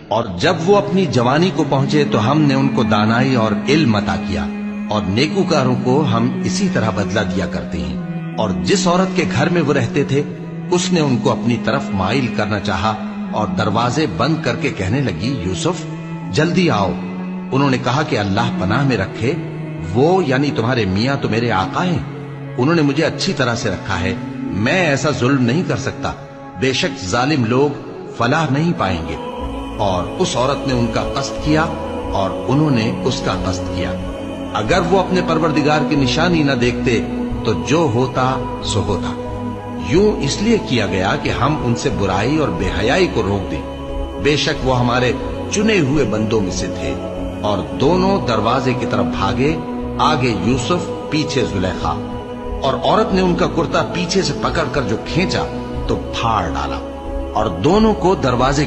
اور جب وہ اپنی جوانی کو پہنچے تو ہم نے ان کو دانائی اور علم عطا کیا، اور نیکوکاروں کو ہم اسی طرح بدلہ دیا کرتے ہیں۔ اور جس عورت کے گھر میں وہ رہتے تھے اس نے ان کو اپنی طرف مائل کرنا چاہا اور دروازے بند کر کے کہنے لگی، یوسف جلدی آؤ۔ انہوں نے کہا کہ اللہ پناہ میں رکھے، وہ یعنی تمہارے میاں تو میرے آقا ہیں، انہوں نے مجھے اچھی طرح سے رکھا ہے، میں ایسا ظلم نہیں کر سکتا، بے شک ظالم لوگ فلاح نہیں پائیں گے۔ اور اس عورت نے ان کا قصد کیا اور انہوں نے اس کا قصد کیا۔ اگر وہ اپنے پروردگار کی نشانی نہ دیکھتے تو جو ہوتا سو ہوتا۔ یوں اس لیے کیا گیا کہ ہم ان سے برائی اور بے حیائی کو روک دیں، بے شک وہ ہمارے چنے ہوئے بندوں میں سے تھے۔ اور دونوں دروازے کی طرف بھاگے، آگے یوسف پیچھے زلیخا، اور عورت نے ان کا کرتا پیچھے سے پکڑ کر جو کھینچا تو پھاڑ ڈالا، اور دونوں کو دروازے